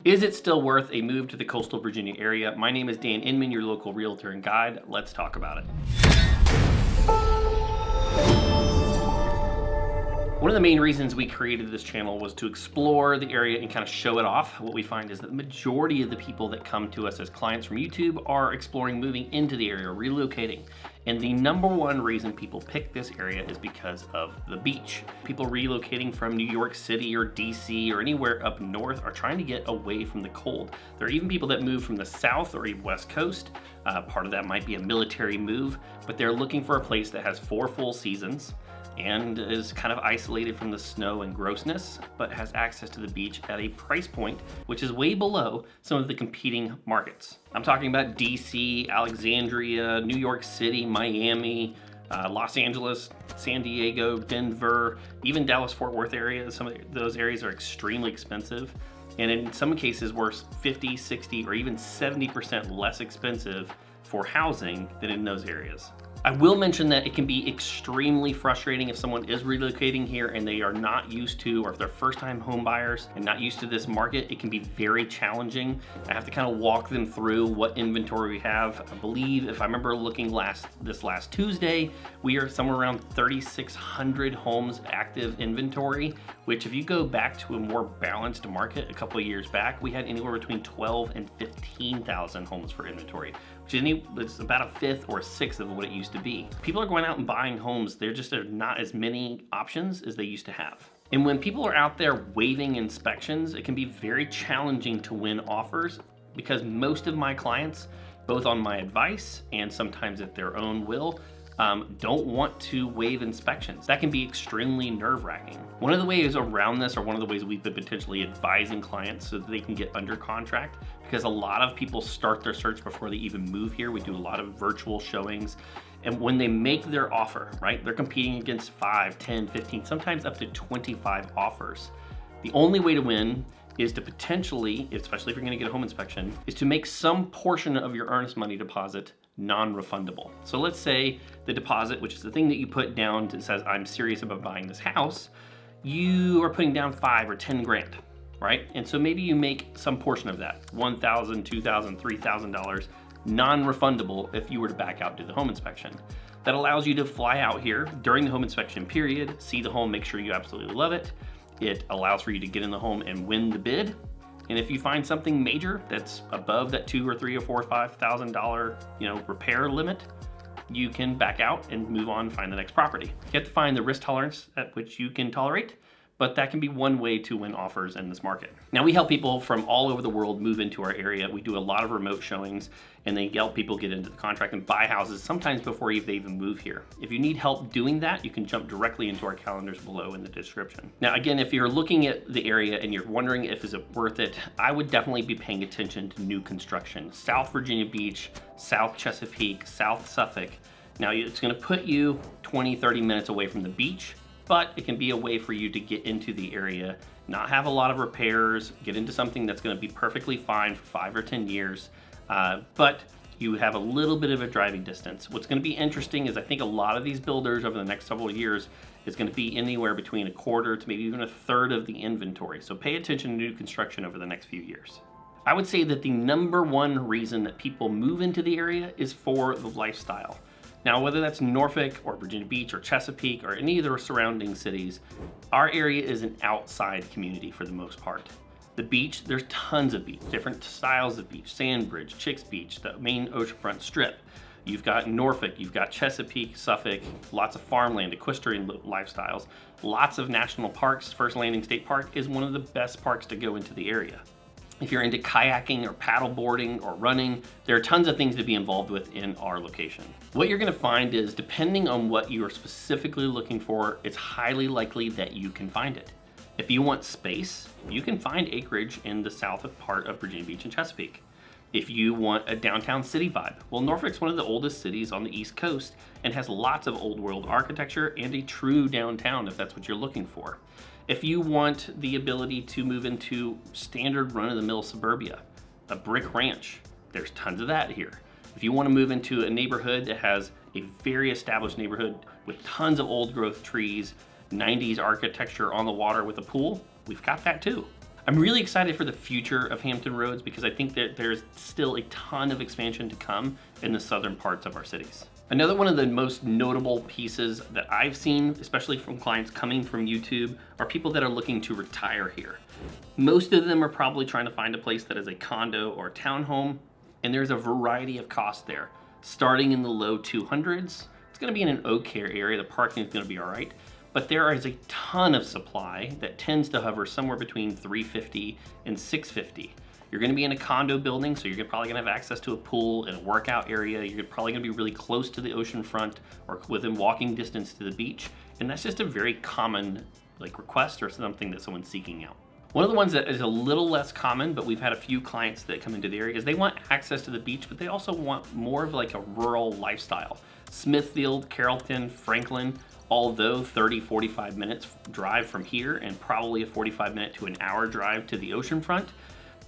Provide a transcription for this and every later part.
Is it still worth a move to the coastal Virginia area? My name is Dan Inman, your local realtor and guide. Let's talk about it. One of the main reasons we created this channel was to explore the area and kind of show it off. What we find is that the majority of the people that come to us as clients from YouTube are exploring moving into the area, relocating. And the number one reason people pick this area is because of the beach. People relocating from New York City or DC or anywhere up north are trying to get away from the cold. There are even people that move from the south or even west coast. Part of that might be a military move, but they're looking for a place that has 4 full seasons and is kind of isolated from the snow and grossness, but has access to the beach at a price point which is way below some of the competing markets. I'm talking about DC, Alexandria, New York City, Miami, Los Angeles, San Diego, Denver, even Dallas-Fort Worth area. Some of those areas are extremely expensive, and in some cases we're 50, 60, or even 70% less expensive for housing than in those areas. I will mention that it can be extremely frustrating if someone is relocating here and they are not used to, or if they're first-time home buyers and not used to this market. It can be very challenging. I have to kind of walk them through what inventory we have. I believe, if I remember looking this last Tuesday, we are somewhere around 3,600 homes active inventory, which if you go back to a more balanced market a couple of years back, we had anywhere between 12 and 15,000 homes for inventory, which is about a fifth or a sixth of what it used to be. People are going out and buying homes. There are not as many options as they used to have. And when people are out there waiving inspections, it can be very challenging to win offers, because most of my clients, both on my advice and sometimes at their own will, don't want to waive inspections. That can be extremely nerve-wracking. One of the ways around this, or one of the ways we've been potentially advising clients so that they can get under contract, because a lot of people start their search before they even move here. We do a lot of virtual showings. And when they make their offer, right, they're competing against 5, 10, 15, sometimes up to 25 offers. The only way to win is to potentially, especially if you're gonna get a home inspection, is to make some portion of your earnest money deposit non-refundable. So let's say the deposit, which is the thing that you put down that says, I'm serious about buying this house, you are putting down 5 or 10 grand, right? And so maybe you make some portion of that, $1,000, $2,000, $3,000, non-refundable if you were to back out to the home inspection. That allows you to fly out here during the home inspection period, see the home, make sure you absolutely love it. It allows for you to get in the home and win the bid. And if you find something major that's above that $2,000 or $3,000 or $4,000 or $5,000, repair limit, you can back out and move on and find the next property. You have to find the risk tolerance at which you can tolerate, but that can be one way to win offers in this market. Now, we help people from all over the world move into our area. We do a lot of remote showings, and they help people get into the contract and buy houses sometimes before they even move here. If you need help doing that, you can jump directly into our calendars below in the description. Now, again, if you're looking at the area and you're wondering if is it worth it, I would definitely be paying attention to new construction. South Virginia Beach, South Chesapeake, South Suffolk. Now, it's gonna put you 20, 30 minutes away from the beach, but it can be a way for you to get into the area, not have a lot of repairs, get into something that's gonna be perfectly fine for 5 or 10 years, but you have a little bit of a driving distance. What's gonna be interesting is I think a lot of these builders over the next several years is gonna be anywhere between a quarter to maybe even a third of the inventory. So pay attention to new construction over the next few years. I would say that the number one reason that people move into the area is for the lifestyle. Now, whether that's Norfolk or Virginia Beach or Chesapeake or any of the surrounding cities, our area is an outside community for the most part. The beach, there's tons of beach, different styles of beach, Sandbridge, Chicks Beach, the main oceanfront strip. You've got Norfolk, you've got Chesapeake, Suffolk, lots of farmland, equestrian lifestyles, lots of national parks. First Landing State Park is one of the best parks to go into the area. If you're into kayaking or paddle boarding or running, there are tons of things to be involved with in our location. What you're gonna find is, depending on what you are specifically looking for, it's highly likely that you can find it. If you want space, you can find acreage in the south part of Virginia Beach and Chesapeake. If you want a downtown city vibe, well, Norfolk's one of the oldest cities on the East Coast and has lots of old world architecture and a true downtown if that's what you're looking for. If you want the ability to move into standard run-of-the-mill suburbia, a brick ranch, there's tons of that here. If you want to move into a neighborhood that has a very established neighborhood with tons of old growth trees, 90s architecture on the water with a pool, we've got that too. I'm really excited for the future of Hampton Roads because I think that there's still a ton of expansion to come in the southern parts of our cities. Another one of the most notable pieces that I've seen, especially from clients coming from YouTube, are people that are looking to retire here. Most of them are probably trying to find a place that is a condo or a townhome, and there's a variety of costs there. Starting in the low 200s, it's gonna be in an okay area, the parking is gonna be all right, but there is a ton of supply that tends to hover somewhere between 350 and 650. You're gonna be in a condo building, so you're probably gonna have access to a pool and a workout area. You're probably gonna be really close to the ocean front or within walking distance to the beach. And that's just a very common request or something that someone's seeking out. One of the ones that is a little less common, but we've had a few clients that come into the area, is they want access to the beach, but they also want more of a rural lifestyle. Smithfield, Carrollton, Franklin, although 30, 45 minutes drive from here and probably a 45-minute to an hour drive to the ocean front,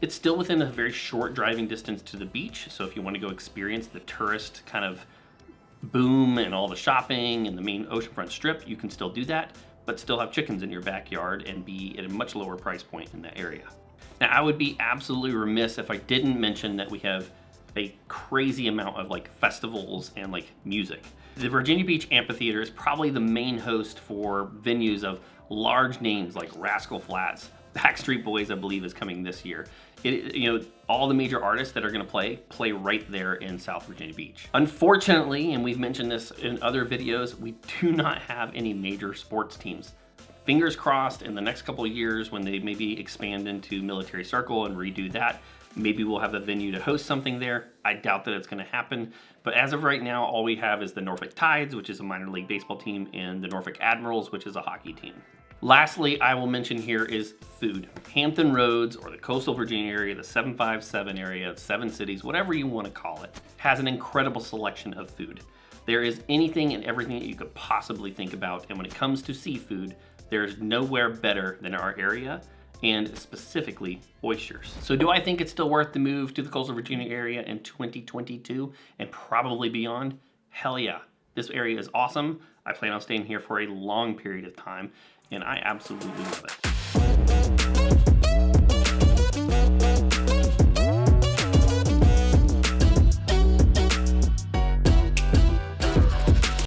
it's still within a very short driving distance to the beach. So if you want to go experience the tourist kind of boom and all the shopping and the main oceanfront strip, you can still do that, but still have chickens in your backyard and be at a much lower price point in that area. Now, I would be absolutely remiss if I didn't mention that we have a crazy amount of festivals and music. The Virginia Beach Amphitheater is probably the main host for venues of large names like Rascal Flatts. Backstreet Boys, I believe, is coming this year. All the major artists that are gonna play right there in South Virginia Beach. Unfortunately, and we've mentioned this in other videos, we do not have any major sports teams. Fingers crossed in the next couple of years when they maybe expand into Military Circle and redo that, maybe we'll have a venue to host something there. I doubt that it's gonna happen. But as of right now, all we have is the Norfolk Tides, which is a minor league baseball team, and the Norfolk Admirals, which is a hockey team. Lastly, I will mention here is food. Hampton Roads, or the coastal Virginia area, the 757 area, 7 cities, whatever you want to call it, has an incredible selection of food. There is anything and everything that you could possibly think about, and when it comes to seafood, there's nowhere better than our area, and specifically oysters. So do I think it's still worth the move to the coastal Virginia area in 2022 and probably beyond? Hell yeah. This area is awesome. I plan on staying here for a long period of time, and I absolutely love it.